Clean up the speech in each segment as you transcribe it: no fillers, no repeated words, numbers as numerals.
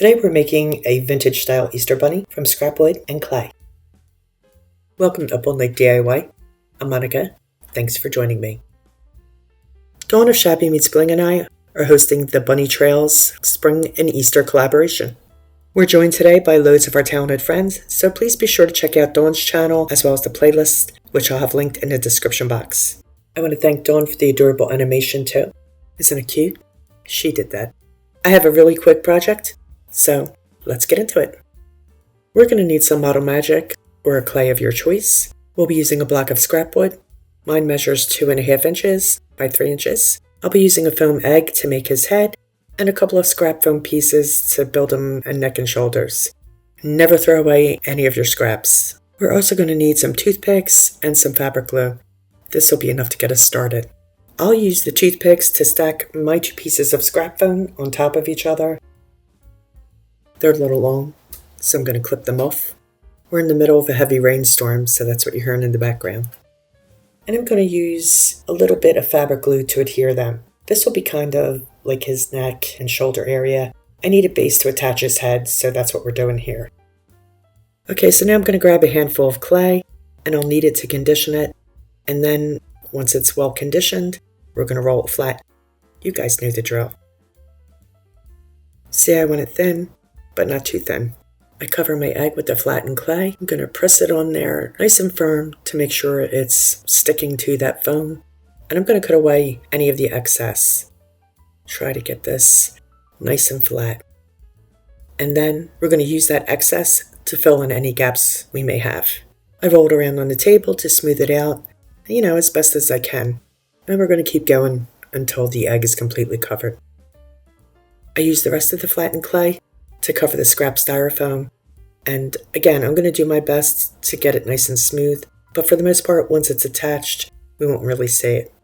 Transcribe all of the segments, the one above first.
Today we're making a vintage style Easter bunny from scrap wood and clay. Welcome to Up All Night DIY. I'm Monica. Thanks for joining me. Dawn of Shabby Meets Bling and I are hosting the Bunny Trails Spring and Easter collaboration. We're joined today by loads of our talented friends, so please be sure to check out Dawn's channel as well as the playlist, which I'll have linked in the description box. I want to thank Dawn for the adorable animation too. Isn't it cute? She did that. I have a really quick project, so let's get into it. We're going to need some model magic or a clay of your choice. We'll be using a block of scrap wood. Mine measures 2.5 inches by 3 inches. I'll be using a foam egg to make his head and a couple of scrap foam pieces to build him a neck and shoulders. Never throw away any of your scraps. We're also going to need some toothpicks and some fabric glue. This will be enough to get us started. I'll use the toothpicks to stack my 2 pieces of scrap foam on top of each other. They're a little long, so I'm going to clip them off. We're in the middle of a heavy rainstorm, so that's what you're hearing in the background. And I'm going to use a little bit of fabric glue to adhere them. This will be kind of like his neck and shoulder area. I need a base to attach his head, so that's what we're doing here. Okay, so now I'm going to grab a handful of clay, and I'll need it to condition it. And then, once it's well conditioned, we're going to roll it flat. You guys know the drill. See, I want it thin, but not too thin. I cover my egg with the flattened clay. I'm going to press it on there nice and firm to make sure it's sticking to that foam. And I'm going to cut away any of the excess. Try to get this nice and flat. And then we're going to use that excess to fill in any gaps we may have. I rolled around on the table to smooth it out, as best as I can. And we're going to keep going until the egg is completely covered. I use the rest of the flattened clay to cover the scrap styrofoam. And again, I'm going to do my best to get it nice and smooth. But for the most part, once it's attached, we won't really see it.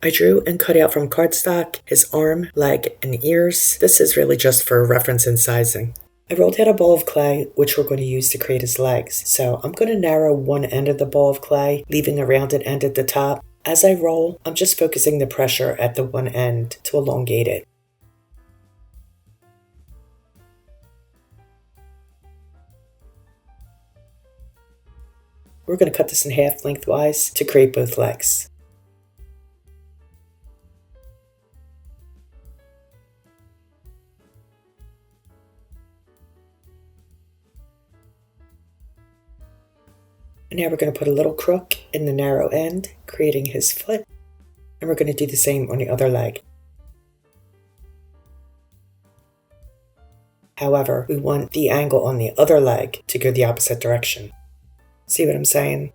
I drew and cut out from cardstock his arm, leg, and ears. This is really just for reference and sizing. I rolled out a ball of clay, which we're going to use to create his legs. So I'm going to narrow one end of the ball of clay, leaving a rounded end at the top. As I roll, I'm just focusing the pressure at the one end to elongate it. We're going to cut this in half lengthwise to create both legs. And now we're going to put a little crook in the narrow end, creating his foot. And we're going to do the same on the other leg. However, we want the angle on the other leg to go the opposite direction. See what I'm saying?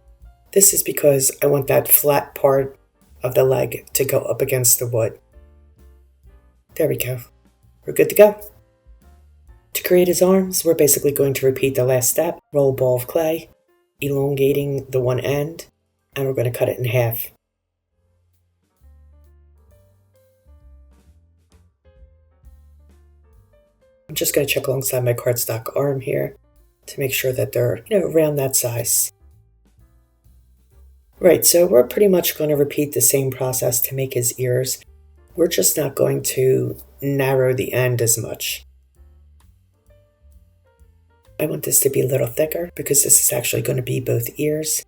This is because I want that flat part of the leg to go up against the wood. There we go. We're good to go. To create his arms, we're basically going to repeat the last step. Roll a ball of clay, elongating the one end, and we're going to cut it in half. I'm just going to check alongside my cardstock arm here to make sure that they're, around that size. Right, so we're pretty much going to repeat the same process to make his ears. We're just not going to narrow the end as much. I want this to be a little thicker because this is actually going to be both ears.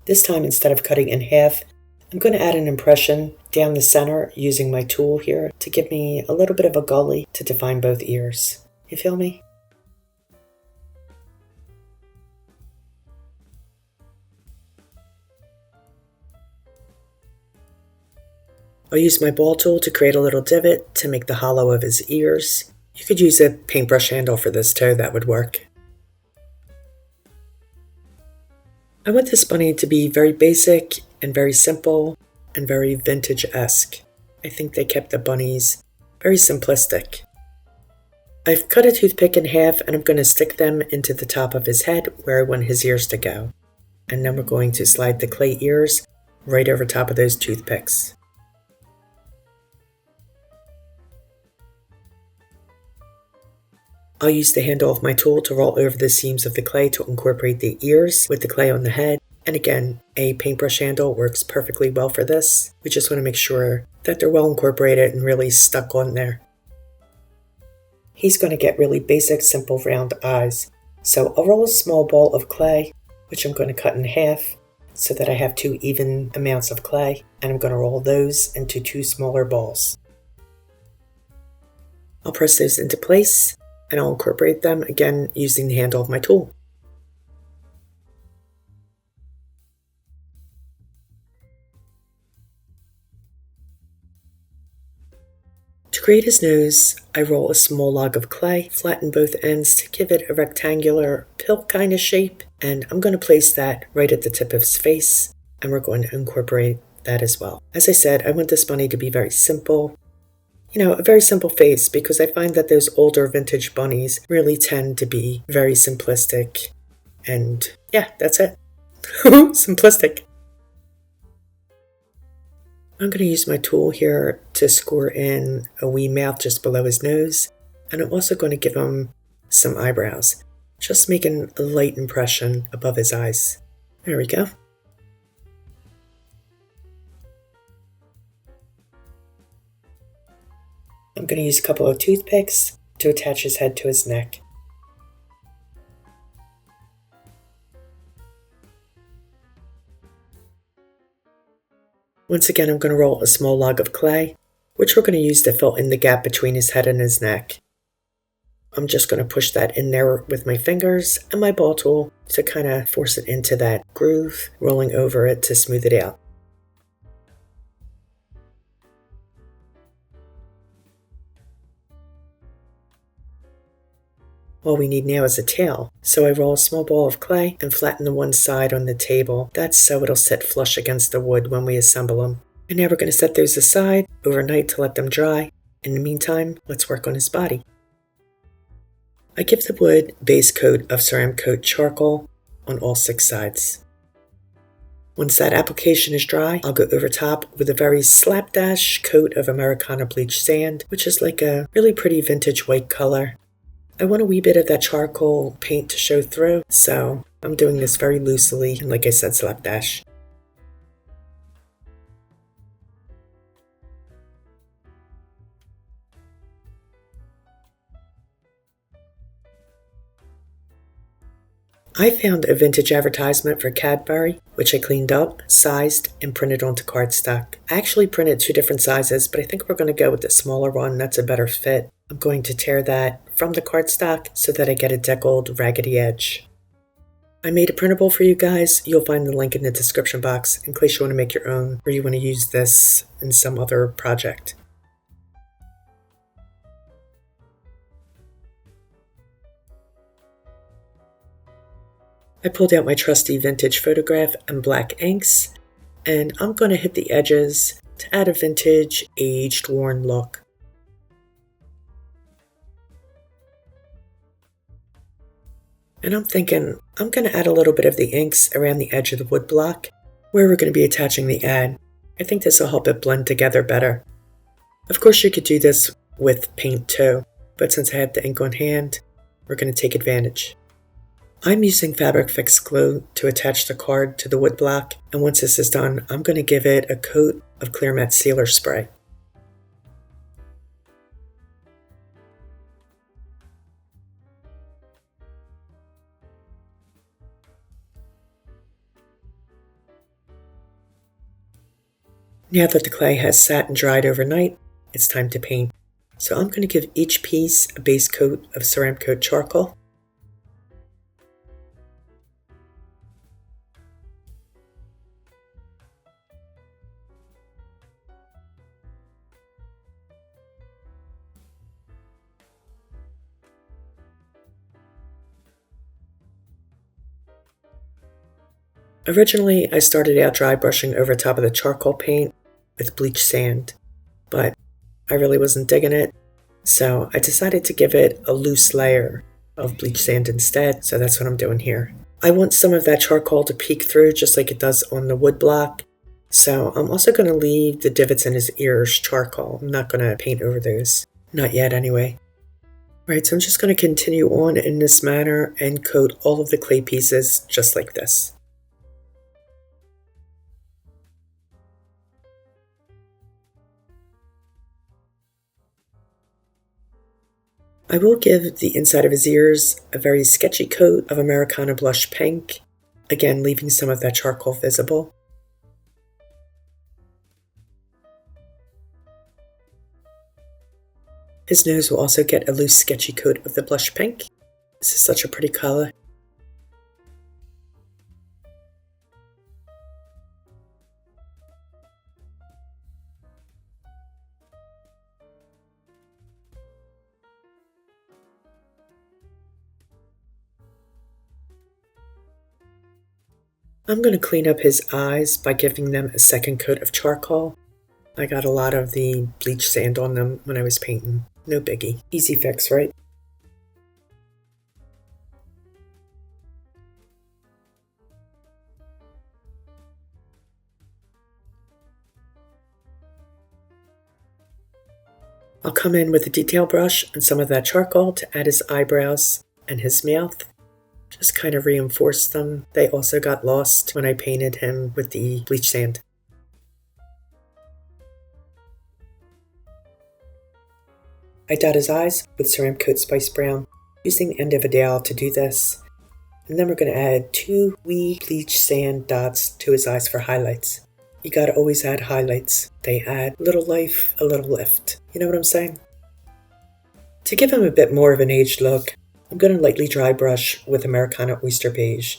This time, instead of cutting in half, I'm going to add an impression down the center using my tool here to give me a little bit of a gully to define both ears. You feel me? I'll use my ball tool to create a little divot to make the hollow of his ears. You could use a paintbrush handle for this too, that would work. I want this bunny to be very basic and very simple and very vintage-esque. I think they kept the bunnies very simplistic. I've cut a toothpick in half and I'm going to stick them into the top of his head where I want his ears to go. And then we're going to slide the clay ears right over top of those toothpicks. I'll use the handle of my tool to roll over the seams of the clay to incorporate the ears with the clay on the head. And again, a paintbrush handle works perfectly well for this. We just want to make sure that they're well incorporated and really stuck on there. He's going to get really basic, simple round eyes. So I'll roll a small ball of clay, which I'm going to cut in half so that I have 2 even amounts of clay, and I'm going to roll those into 2 smaller balls. I'll press those into place, and I'll incorporate them again using the handle of my tool. To create his nose, I roll a small log of clay, flatten both ends to give it a rectangular pill kind of shape, and I'm going to place that right at the tip of his face, and we're going to incorporate that as well. As I said, I want this bunny to be very simple. You know, a very simple face, because I find that those older vintage bunnies really tend to be very simplistic, and yeah, that's it. Simplistic. I'm going to use my tool here to score in a wee mouth just below his nose, and I'm also going to give him some eyebrows, just making a light impression above his eyes. There we go. I'm going to use a couple of toothpicks to attach his head to his neck. Once again, I'm going to roll a small log of clay, which we're going to use to fill in the gap between his head and his neck. I'm just going to push that in there with my fingers and my ball tool to kind of force it into that groove, rolling over it to smooth it out. All we need now is a tail, so I roll a small ball of clay and flatten the one side on the table. That's so it'll sit flush against the wood when we assemble them. And now we're going to set those aside overnight to let them dry. In the meantime, let's work on his body. I give the wood base coat of Ceramcoat charcoal on all 6 sides. Once that application is dry, I'll go over top with a very slapdash coat of Americana Bleached Sand, which is like a really pretty vintage white color. I want a wee bit of that charcoal paint to show through, so I'm doing this very loosely, and like I said, slapdash. I found a vintage advertisement for Cadbury, which I cleaned up, sized, and printed onto cardstock. I actually printed 2 different sizes, but I think we're going to go with the smaller one. That's a better fit. I'm going to tear that from the cardstock so that I get a deckled, raggedy edge. I made a printable for you guys. You'll find the link in the description box in case you want to make your own or you want to use this in some other project. I pulled out my trusty vintage photograph and black inks, and I'm going to hit the edges to add a vintage, aged, worn look. And I'm thinking I'm going to add a little bit of the inks around the edge of the wood block where we're going to be attaching the ad. I think this will help it blend together better. Of course, you could do this with paint too, but since I have the ink on hand, we're going to take advantage. I'm using FabriFix glue to attach the card to the wood block, and once this is done, I'm going to give it a coat of clear matte sealer spray. Now that the clay has sat and dried overnight, it's time to paint. So I'm going to give each piece a base coat of Ceramcoat charcoal. Originally, I started out dry brushing over top of the charcoal paint with bleached sand, but I really wasn't digging it, so I decided to give it a loose layer of bleached sand instead, so that's what I'm doing here. I want some of that charcoal to peek through just like it does on the wood block, so I'm also going to leave the divots in his ears charcoal. I'm not going to paint over those. Not yet anyway. Alright, so I'm just going to continue on in this manner and coat all of the clay pieces just like this. I will give the inside of his ears a very sketchy coat of Americana blush pink, again leaving some of that charcoal visible. His nose will also get a loose sketchy coat of the blush pink. This is such a pretty color. I'm going to clean up his eyes by giving them a second coat of charcoal. I got a lot of the bleached sand on them when I was painting. No biggie. Easy fix, right? I'll come in with a detail brush and some of that charcoal to add his eyebrows and his mouth. Just kind of reinforce them. They also got lost when I painted him with the bleached sand. I dot his eyes with Ceramcoat Spice Brown, using the end of a dowel to do this. And then we're going to add 2 wee bleached sand dots to his eyes for highlights. You gotta always add highlights. They add a little life, a little lift. You know what I'm saying? To give him a bit more of an aged look, I'm going to lightly dry brush with Americana Oyster Beige.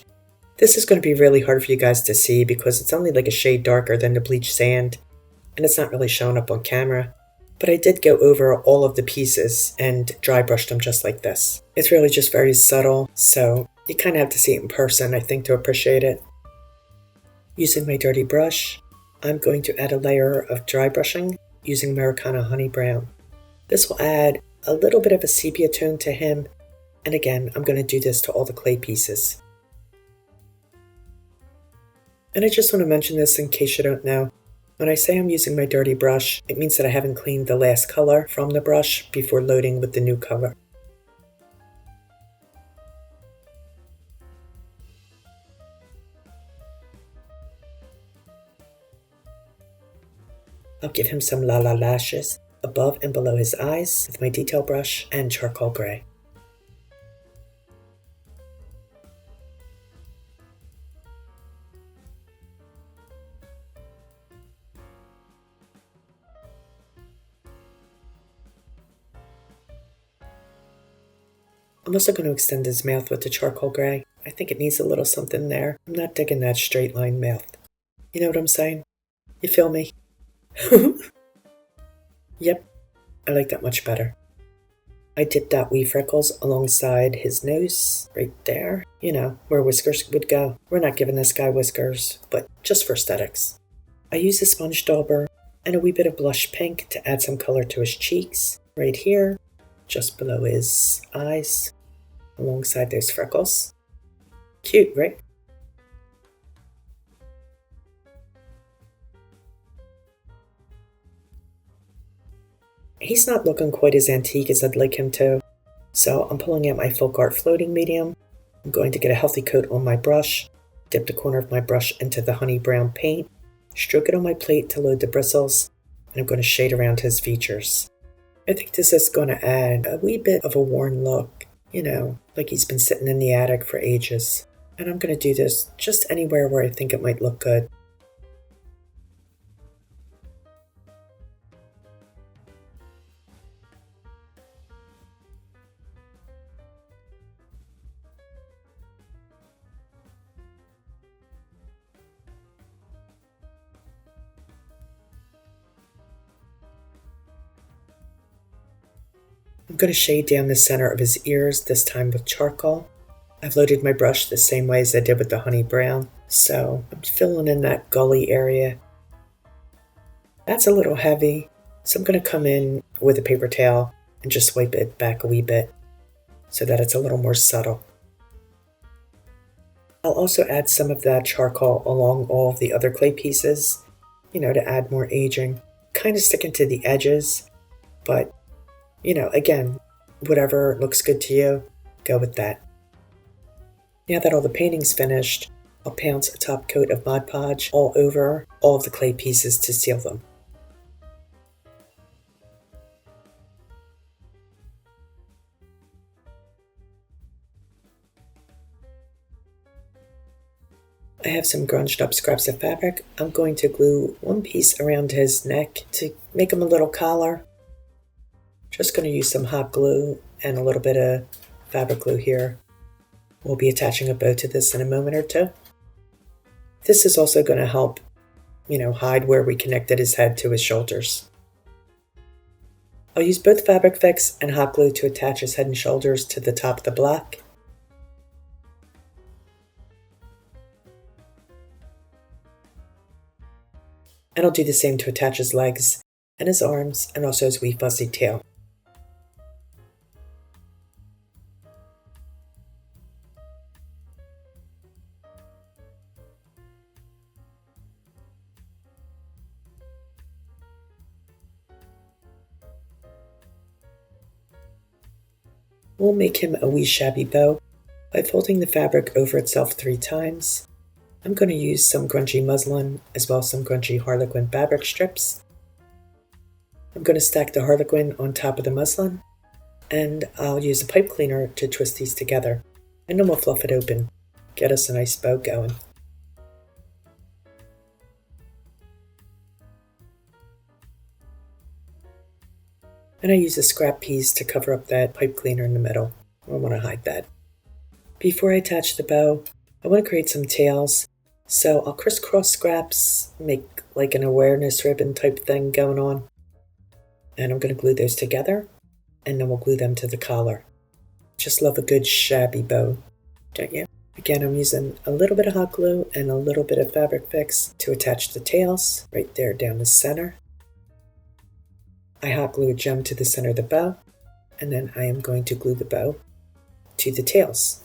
This is going to be really hard for you guys to see because it's only like a shade darker than the bleached sand, and it's not really showing up on camera. But I did go over all of the pieces and dry brushed them just like this. It's really just very subtle, so you kind of have to see it in person, I think, to appreciate it. Using my dirty brush, I'm going to add a layer of dry brushing using Americana Honey Brown. This will add a little bit of a sepia tone to him, and again, I'm going to do this to all the clay pieces. And I just want to mention this in case you don't know. When I say I'm using my dirty brush, it means that I haven't cleaned the last color from the brush before loading with the new color. I'll give him some lashes above and below his eyes with my detail brush and charcoal gray. I'm also going to extend his mouth with the charcoal gray. I think it needs a little something there. I'm not digging that straight line mouth. You know what I'm saying? You feel me? Yep, I like that much better. I did dot wee freckles alongside his nose, right there. You know, where whiskers would go. We're not giving this guy whiskers, but just for aesthetics. I use a sponge dauber and a wee bit of blush pink to add some color to his cheeks, right here, just below his eyes, alongside those freckles. Cute, right? He's not looking quite as antique as I'd like him to, so I'm pulling out my FolkArt floating medium. I'm going to get a healthy coat on my brush, dip the corner of my brush into the honey brown paint, stroke it on my plate to load the bristles, and I'm going to shade around his features. I think this is going to add a wee bit of a worn look, you know, like he's been sitting in the attic for ages. And I'm going to do this just anywhere where I think it might look good. I'm going to shade down the center of his ears, this time with charcoal. I've loaded my brush the same way as I did with the honey brown, so I'm filling in that gully area. That's a little heavy, so I'm going to come in with a paper towel and just wipe it back a wee bit so that it's a little more subtle. I'll also add some of that charcoal along all of the other clay pieces, you know, to add more aging. Kind of sticking to the edges, but you know, again, whatever looks good to you, go with that. Now that all the painting's finished, I'll pounce a top coat of Mod Podge all over all of the clay pieces to seal them. have some grunged up scraps of fabric. I'm going to glue one piece around his neck to make him a little collar. Just going to use some hot glue and a little bit of fabric glue here. We'll be attaching a bow to this in a moment or two. This is also going to help, hide where we connected his head to his shoulders. I'll use both FabriFix and hot glue to attach his head and shoulders to the top of the block. And I'll do the same to attach his legs and his arms and also his wee fuzzy tail. We'll make him a wee shabby bow by folding the fabric over itself 3 times. I'm going to use some grungy muslin as well as some grungy harlequin fabric strips. I'm going to stack the harlequin on top of the muslin, and I'll use a pipe cleaner to twist these together, and then we'll fluff it open, get us a nice bow going. And I use a scrap piece to cover up that pipe cleaner in the middle. I want to hide that. Before I attach the bow, I want to create some tails. So I'll crisscross scraps, make like an awareness ribbon type thing going on. And I'm going to glue those together, and then we'll glue them to the collar. Just love a good shabby bow, don't you? Again, I'm using a little bit of hot glue and a little bit of FabriFix to attach the tails right there down the center. I hot glue a gem to the center of the bow, and then I am going to glue the bow to the tails.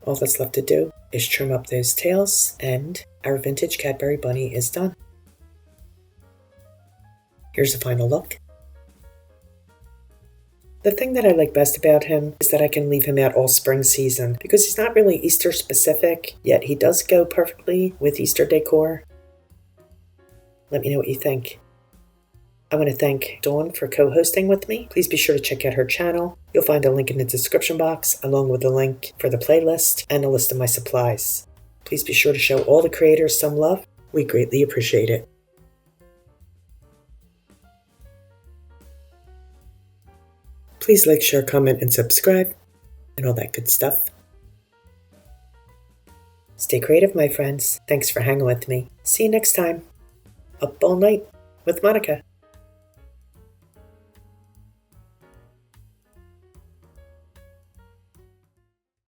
All that's left to do is trim up those tails, and our vintage Cadbury bunny is done. Here's a final look. The thing that I like best about him is that I can leave him out all spring season because he's not really Easter specific, yet he does go perfectly with Easter decor. Let me know what you think. I want to thank Dawn for co-hosting with me. Please be sure to check out her channel. You'll find a link in the description box along with a link for the playlist and a list of my supplies. Please be sure to show all the creators some love. We greatly appreciate it. Please like, share, comment, and subscribe, and all that good stuff. Stay creative, my friends. Thanks for hanging with me. See you next time. Up all night with Monica.